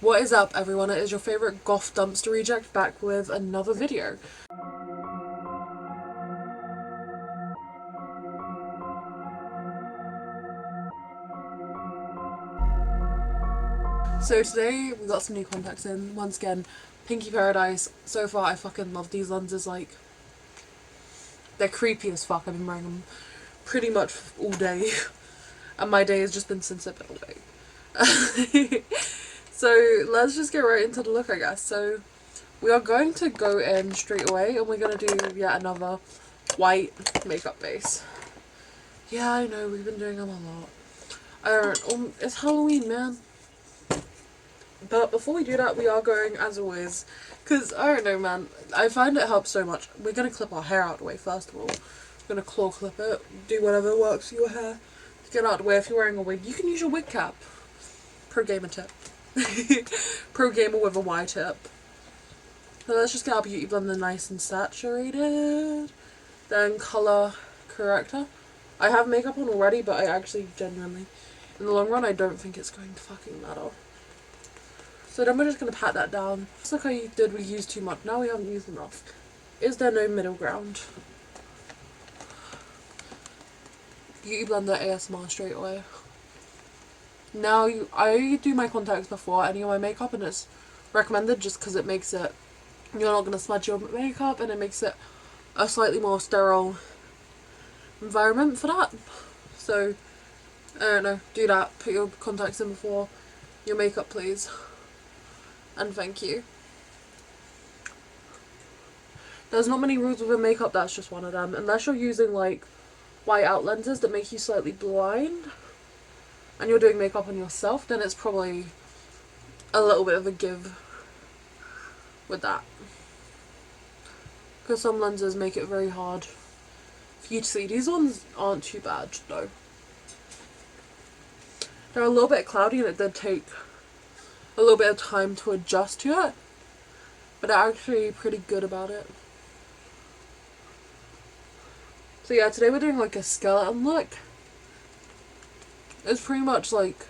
What is up, everyone? It is your favourite goth dumpster reject back with another video. So today we got some new contacts in. Once again, Pinky Paradise. So far I fucking love these lenses. Like, they're creepy as fuck. I've been wearing them pretty much all day. And my day has just been since I've been away. So let's just get right into the look, I guess. So we are going to go in straight away and we're going to do yet another white makeup base. Yeah, I know, we've been doing them a lot. I don't, it's Halloween, man. But before we do that, we are going, as always, because, I don't know, man, I find it helps so much. We're going to clip our hair out of the way, first of all. We're going to claw clip it, do whatever works for your hair. Get out of the way. If you're wearing a wig, you can use your wig cap. Pro gamer tip. Pro gamer with a Y tip. So let's just get our beauty blender nice and saturated. Then colour corrector. I have makeup on already, but I actually genuinely, in the long run, I don't think it's going to fucking matter. So then we're just going to pat that down. It's like I did, we used too much. Now we haven't used enough. Is there no middle ground? Beauty blender ASMR straight away. Now, I do my contacts before any of my makeup, and it's recommended just because it makes it, you're not going to smudge your makeup, and it makes it a slightly more sterile environment for that. So, I don't know, do that. Put your contacts in before your makeup, please. And thank you. There's not many rules with makeup, that's just one of them. Unless you're using, like, white out lenses that make you slightly blind, and you're doing makeup on yourself, then it's probably a little bit of a give with that. Because some lenses make it very hard for you to see. These ones aren't too bad, though. They're a little bit cloudy, and it did take a little bit of time to adjust to it, but they're actually pretty good about it. So yeah, today we're doing like a skeleton look. It's pretty much like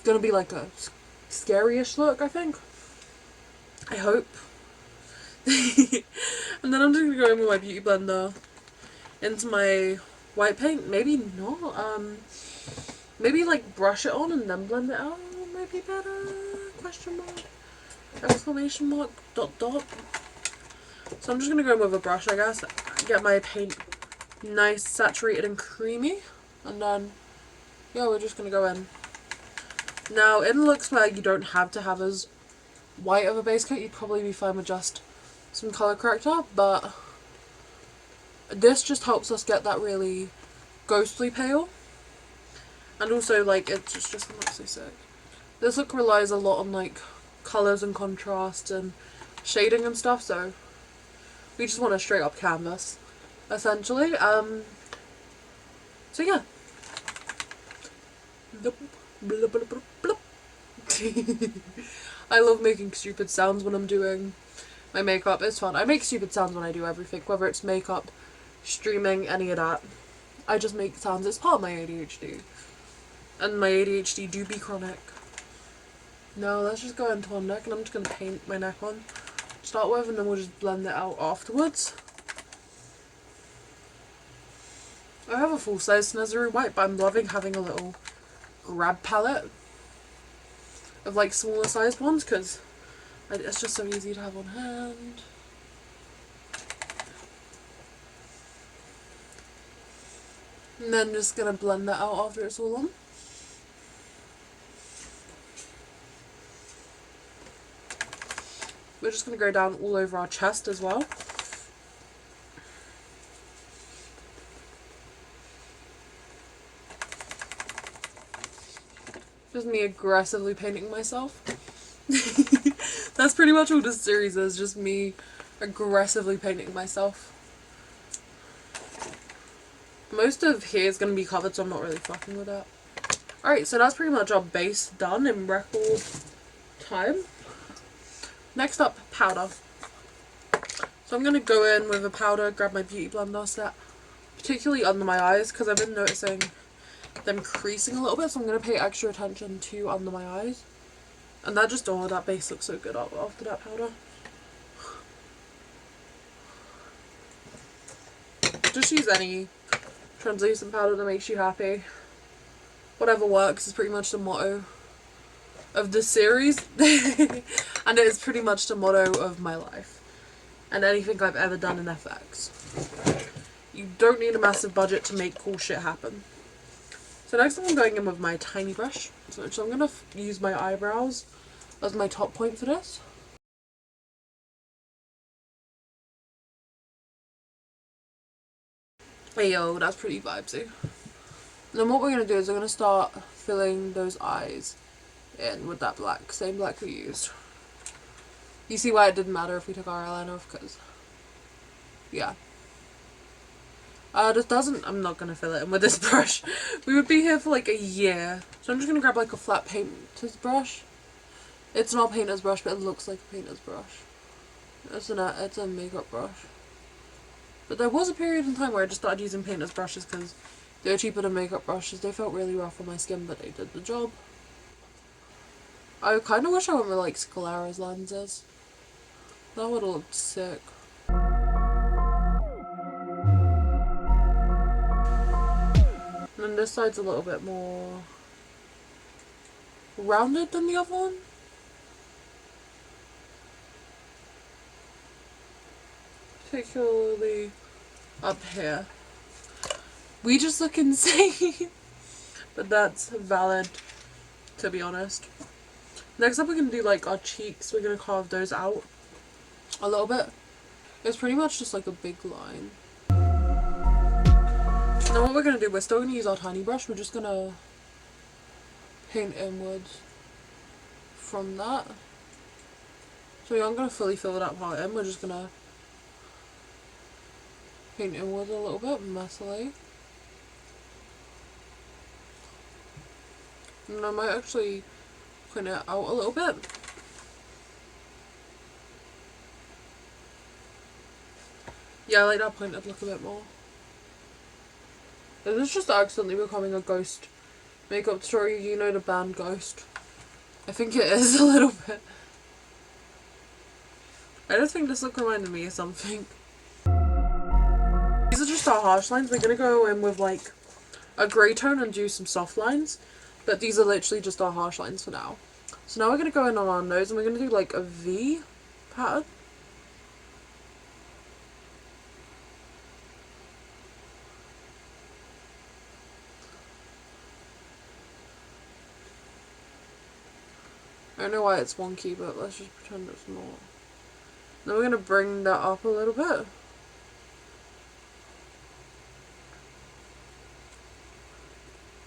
gonna be like a scary-ish look, I think. I hope. And then I'm just gonna go in with my beauty blender into my white paint. Maybe not. Maybe like brush it on and then blend it out. Maybe better. Question mark. Exclamation mark. Dot dot. So I'm just gonna go in with a brush, I guess. Get my paint nice, saturated and creamy. And then, yeah, we're just gonna go in. Now, in looks where you don't have to have as white of a base coat, you'd probably be fine with just some colour corrector, but this just helps us get that really ghostly pale. And also, like, it just looks so sick. This look relies a lot on, like, colours and contrast and shading and stuff, so we just want a straight up canvas, essentially. So yeah. I love making stupid sounds when I'm doing my makeup. It's fun. I make stupid sounds when I do everything, whether it's makeup, streaming, any of that. I just make sounds. It's part of my ADHD. And my ADHD do be chronic. Now let's just go into our neck, and I'm just going to paint my neck on to start with, and then we'll just blend it out afterwards. I have a full size Snazzy White, but I'm loving having a little grab palette of like smaller sized ones, because it's just so easy to have on hand. And then just gonna blend that out after it's all on. We're just gonna go down all over our chest as well. Just me aggressively painting myself. That's pretty much all this series is, just me aggressively painting myself. Most of here is going to be covered, so I'm not really fucking with that. Alright, so that's pretty much our base done in record time. Next up, powder. So I'm going to go in with a powder, grab my beauty blender set, particularly under my eyes, because I've been noticing them creasing a little bit, so I'm going to pay extra attention to under my eyes. And that just, oh, that base looks so good after that powder. Just use any translucent powder that makes you happy. Whatever works is pretty much the motto of this series. And it is pretty much the motto of my life. And anything I've ever done in FX. You don't need a massive budget to make cool shit happen. So next I'm going in with my tiny brush. So I'm going to use my eyebrows as my top point for this. Hey yo, that's pretty vibesy. And then what we're going to do is we're going to start filling those eyes in with that black, same black we used. You see why it didn't matter if we took our eyeliner off, because, yeah. This doesn't, I'm not going to fill it in with this brush. We would be here for like a year. So I'm just going to grab like a flat painter's brush. It's not a painter's brush, but it looks like a painter's brush. It's a makeup brush. But there was a period in time where I just started using painter's brushes because they were cheaper than makeup brushes. They felt really rough on my skin, but they did the job. I kind of wish I went with like Scalara's lenses. That would have looked sick. And then this side's a little bit more rounded than the other one. Particularly up here. We just look insane. But that's valid, to be honest. Next up we're going to do like our cheeks. We're going to carve those out a little bit. It's pretty much just like a big line. And then what we're going to do, we're still going to use our tiny brush. We're just going to paint inwards from that. So we aren't going to fully fill that part in. We're just going to paint inwards a little bit, messily. And I might actually point it out a little bit. Yeah, I like that pointed look a bit more. This is just accidentally becoming a ghost makeup tutorial. You know the band Ghost. I think it is a little bit. I just think this look reminded me of something. These are just our harsh lines. We're going to go in with like a grey tone and do some soft lines. But these are literally just our harsh lines for now. So now we're going to go in on our nose and we're going to do like a V pattern. I don't know why it's wonky, but let's just pretend it's not. Then we're going to bring that up a little bit.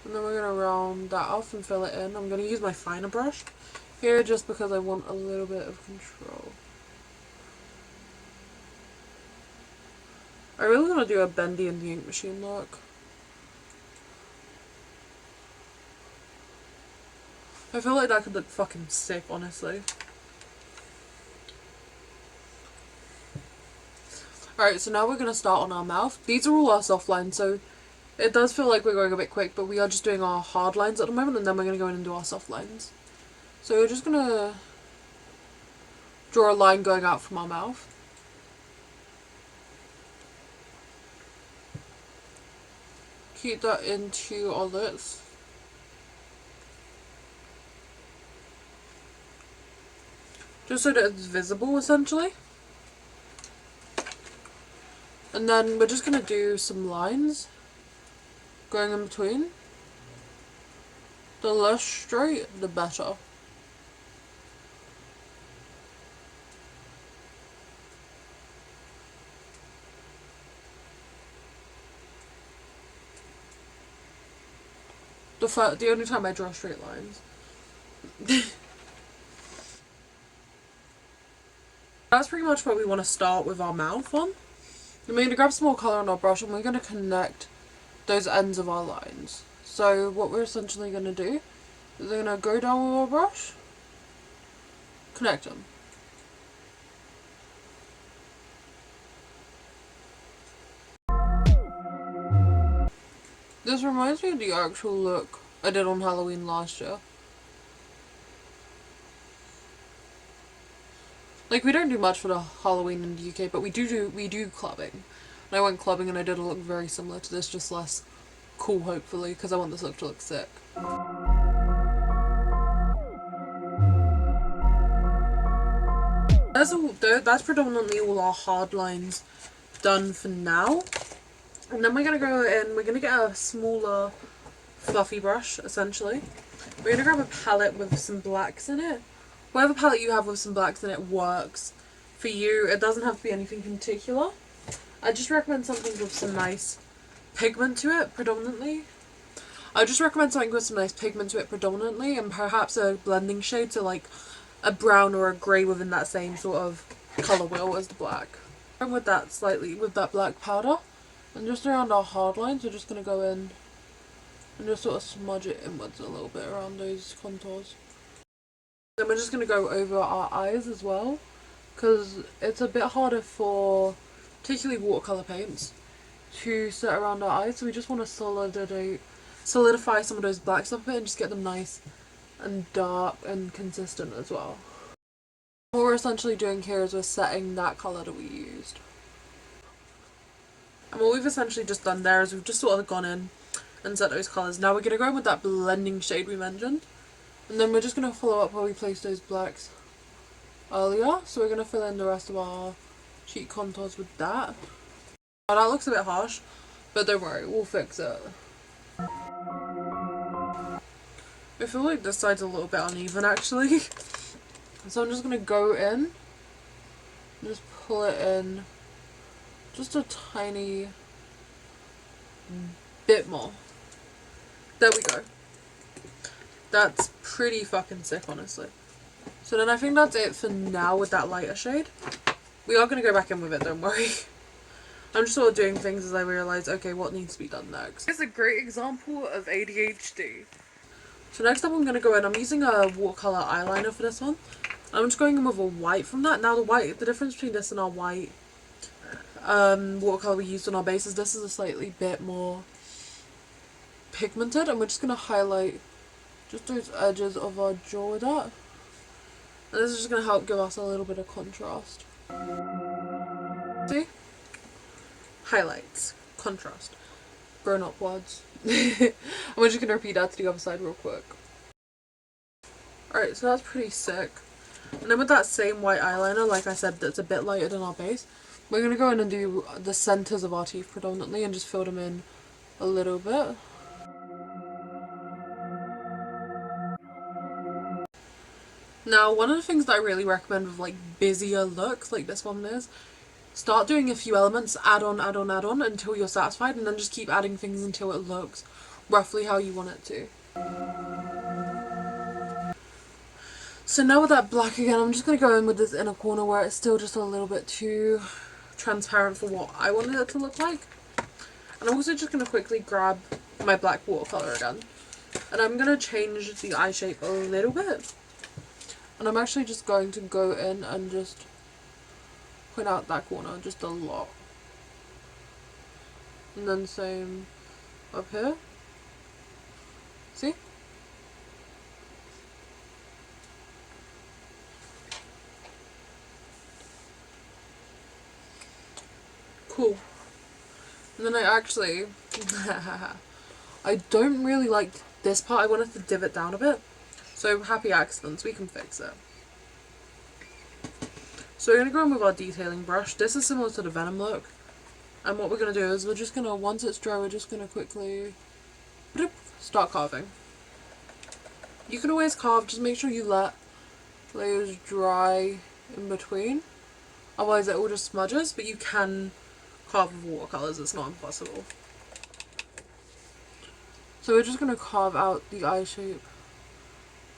And then we're going to round that off and fill it in. I'm going to use my finer brush here just because I want a little bit of control. I really want to do a Bendy and the Ink Machine look. I feel like that could look fucking sick, honestly. Alright, so now we're going to start on our mouth. These are all our soft lines, so it does feel like we're going a bit quick, but we are just doing our hard lines at the moment, and then we're going to go in and do our soft lines. So we're just going to draw a line going out from our mouth. Keep that into our lips. Just so that it's visible, essentially. And then we're just going to do some lines going in between. The less straight, the better. The only time I draw straight lines. That's pretty much what we want to start with our mouth on. We're going to grab some more colour on our brush and we're going to connect those ends of our lines. So what we're essentially going to do is we're going to go down with our brush, connect them. This reminds me of the actual look I did on Halloween last year. Like, we don't do much for the Halloween in the UK, but we do clubbing. And I went clubbing and I did a look very similar to this, just less cool, hopefully, because I want this look to look sick. That's predominantly all our hard lines done for now. And then we're going to go in, we're going to get a smaller fluffy brush, essentially. We're going to grab a palette with some blacks in it. Whatever palette you have with some blacks in it works for you. It doesn't have to be anything particular. I just recommend something with some nice pigment to it, predominantly. I just recommend something with some nice pigment to it, predominantly, and perhaps a blending shade, so like a brown or a grey within that same sort of colour wheel as the black. And with that black powder, and just around our hard lines, we're just going to go in and just sort of smudge it inwards a little bit around those contours. Then we're just going to go over our eyes as well, because it's a bit harder for particularly watercolour paints to set around our eyes, so we just want to solidify some of those blacks up a bit and just get them nice and dark and consistent as well. What we're essentially doing here is we're setting that colour that we used. And what we've essentially just done there is we've just sort of gone in and set those colours. Now we're going to go in with that blending shade we mentioned. And then we're just going to follow up where we placed those blacks earlier. So we're going to fill in the rest of our cheek contours with that. Now that looks a bit harsh, but don't worry, we'll fix it. I feel like this side's a little bit uneven actually. So I'm just going to go in and just pull it in just a tiny bit more. There we go. That's pretty fucking sick, honestly. So then I think that's it for now with that lighter shade. We are going to go back in with it, don't worry. I'm just sort of doing things as I realise, okay, what needs to be done next. It's a great example of ADHD. So next up I'm going to go in, I'm using a watercolour eyeliner for this one. I'm just going in with a white from that. Now the difference between this and our white watercolour we used on our base is this is a slightly bit more pigmented, and we're just going to highlight just those edges of our jaw with that. And this is just going to help give us a little bit of contrast. See? Highlights. Contrast. Grown up words. And we're just going to repeat that to the other side real quick. Alright, so that's pretty sick. And then with that same white eyeliner, like I said, that's a bit lighter than our base, we're going to go in and do the centres of our teeth predominantly and just fill them in a little bit. Now, one of the things that I really recommend with like busier looks like this one is, start doing a few elements, add on until you're satisfied, and then just keep adding things until it looks roughly how you want it to. So now with that black again, I'm just going to go in with this inner corner where it's still just a little bit too transparent for what I wanted it to look like. And I'm also just going to quickly grab my black watercolour again. And I'm going to change the eye shape a little bit. And I'm actually just going to go in and just point out that corner just a lot. And then same up here. See? Cool. And then I actually I don't really like this part. I wanted to divot down a bit. So happy accidents, we can fix it. So we're going to go in with our detailing brush. This is similar to the Venom look. And what we're going to do is we're just going to, once it's dry, we're just going to quickly start carving. You can always carve, just make sure you let layers dry in between. Otherwise it all just smudges, but you can carve with watercolours, it's not impossible. So we're just going to carve out the eye shape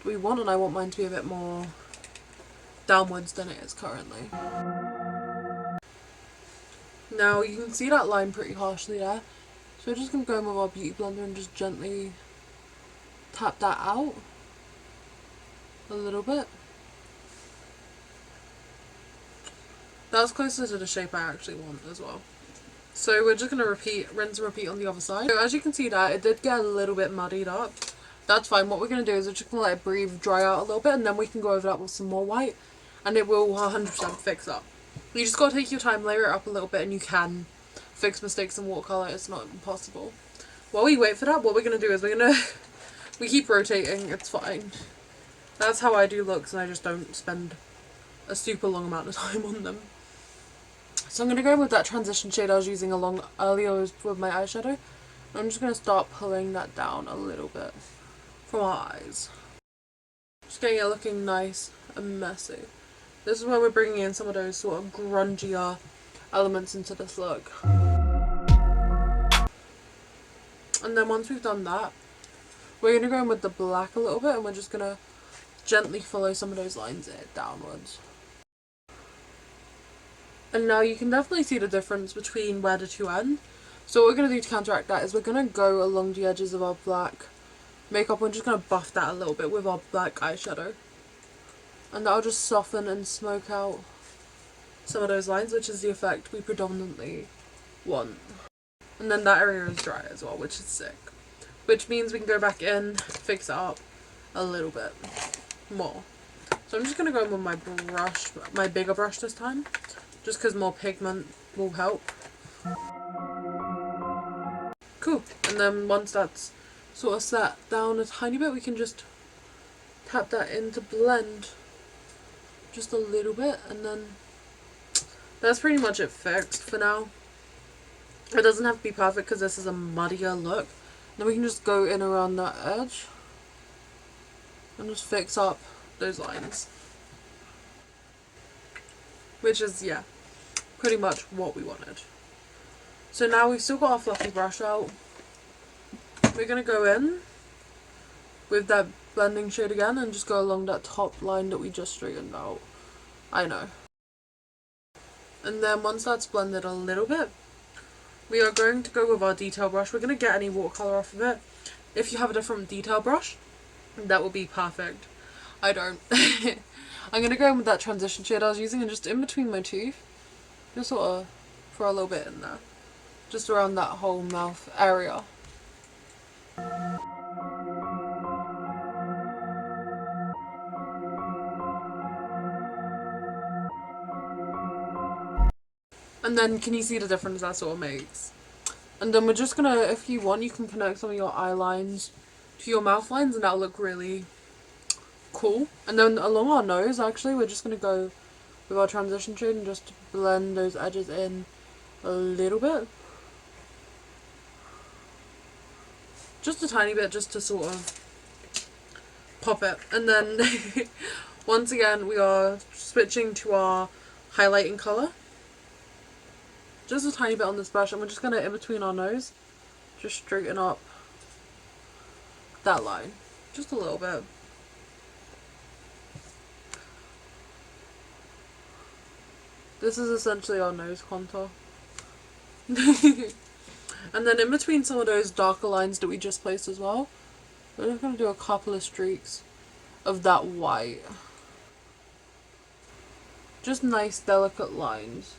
we want, and I want mine to be a bit more downwards than it is currently. Now you can see that line pretty harshly there, so we're just going to go in with our beauty blender and just gently tap that out a little bit. That's closer to the shape I actually want as well. So we're just going to rinse and repeat on the other side. So as you can see that it did get a little bit muddied up. That's fine. What we're going to do is we're just going to let it breathe, dry out a little bit, and then we can go over that with some more white and it will 100% fix up. You just gotta take your time, layer it up a little bit, and you can fix mistakes in watercolor. It's not impossible. While we wait for that, what we're gonna do is we keep rotating, it's fine. That's how I do looks, and I just don't spend a super long amount of time on them. So I'm gonna go with that transition shade I was using along earlier with my eyeshadow. I'm just gonna start pulling that down a little bit from our eyes. Just getting it looking nice and messy. This is where we're bringing in some of those sort of grungier elements into this look. And then once we've done that, we're going to go in with the black a little bit, and we're just going to gently follow some of those lines downwards. And now you can definitely see the difference between where the two end. So what we're going to do to counteract that is we're going to go along the edges of our black makeup. We're just going to buff that a little bit with our black eyeshadow. And that'll just soften and smoke out some of those lines, which is the effect we predominantly want. And then that area is dry as well, which is sick. Which means we can go back in, fix it up a little bit more. So I'm just going to go in with my brush, my bigger brush this time, just because more pigment will help. Cool. And then once that's sort of set down a tiny bit, we can just tap that in to blend just a little bit, and then that's pretty much it fixed for now. It doesn't have to be perfect because this is a muddier look. Then we can just go in around that edge and just fix up those lines. Which is, yeah, pretty much what we wanted. So now we've still got our fluffy brush out. We're going to go in with that blending shade again and just go along that top line that we just straightened out. I know. And then once that's blended a little bit, we are going to go with our detail brush. We're going to get any watercolour off of it. If you have a different detail brush, that will be perfect. I don't. I'm going to go in with that transition shade I was using, and just in between my teeth, just sort of for a little bit in there. Just around that whole mouth area. And then can you see the difference that sort of makes? And then we're just gonna, if you want, you can connect some of your eye lines to your mouth lines, and that'll look really cool. And then along our nose, actually, we're just gonna go with our transition shade and just blend those edges in a little bit. Just a tiny bit, just to sort of pop it. And then once again, we are switching to our highlighting colour. Just a tiny bit on this brush, and we're just going to, in between our nose, just straighten up that line. Just a little bit. This is essentially our nose contour. And then in between some of those darker lines that we just placed as well, we're just going to do a couple of streaks of that white. Just nice, delicate lines.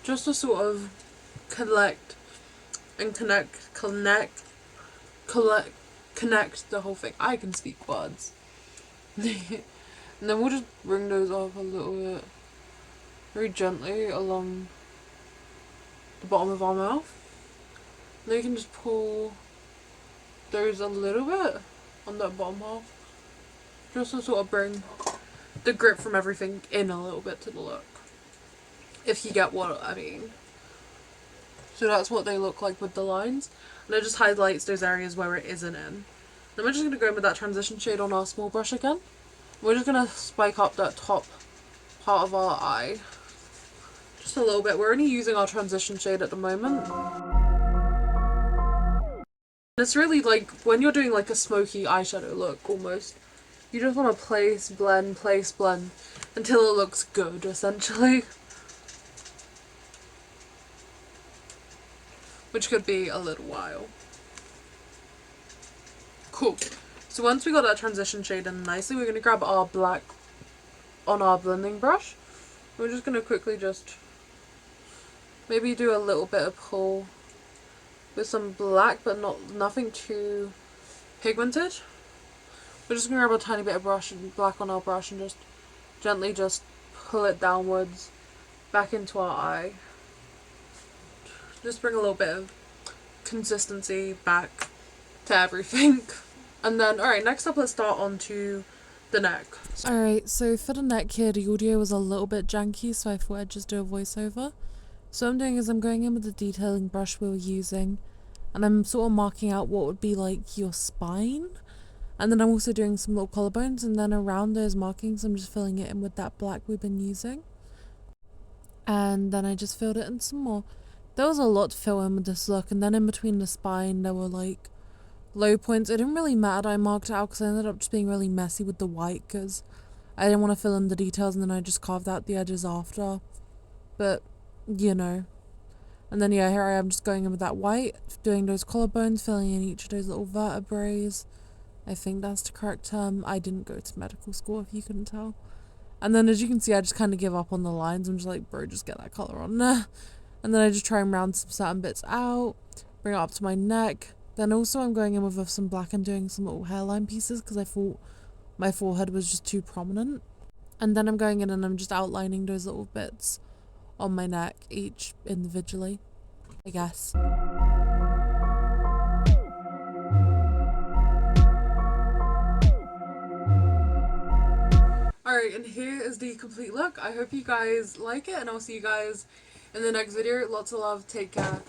Just to sort of connect the whole thing. I can speak words. And then we'll just bring those up a little bit, very gently along the bottom of our mouth. And then you can just pull those a little bit on that bottom half, just to sort of bring the grip from everything in a little bit to the look. If you get what I mean. So that's what they look like with the lines. And it just highlights those areas where it isn't in. Then we're just going to go in with that transition shade on our small brush again. We're just going to spike up that top part of our eye. Just a little bit. We're only using our transition shade at the moment. It's really like when you're doing like a smoky eyeshadow look almost. You just want to place, blend until it looks good, essentially. Which could be a little while. Cool. So once we got that transition shade in nicely, we're going to grab our black on our blending brush. We're just going to quickly just maybe do a little bit of pull with some black, but nothing too pigmented. We're just gonna grab a tiny bit of brush and black on our brush and just gently just pull it downwards back into our eye. Just bring a little bit of consistency back to everything. And then, alright, next up let's start on to the neck. Alright, so for the neck here, the audio was a little bit janky, so I thought I'd just do a voiceover. So what I'm doing is I'm going in with the detailing brush we were using, and I'm sort of marking out what would be like your spine. And then I'm also doing some little collarbones, and then around those markings I'm just filling it in with that black we've been using. And then I just filled it in some more. There was a lot to fill in with this look, and then in between the spine there were like low points. It didn't really matter that I marked it out because I ended up just being really messy with the white because I didn't want to fill in the details, and then I just carved out the edges after. But, you know. And then yeah, here I am just going in with that white, doing those collarbones, filling in each of those little vertebrae. I think that's the correct term. I didn't go to medical school, if you couldn't tell. And then as you can see, I just kind of give up on the lines. I'm just like, bro, just get that colour on there. And then I just try and round some certain bits out, bring it up to my neck. Then also I'm going in with some black and doing some little hairline pieces because I thought my forehead was just too prominent. And then I'm going in and I'm just outlining those little bits on my neck, each individually, I guess. Alright, and here is the complete look. I hope you guys like it, and I'll see you guys in the next video. Lots of love. Take care.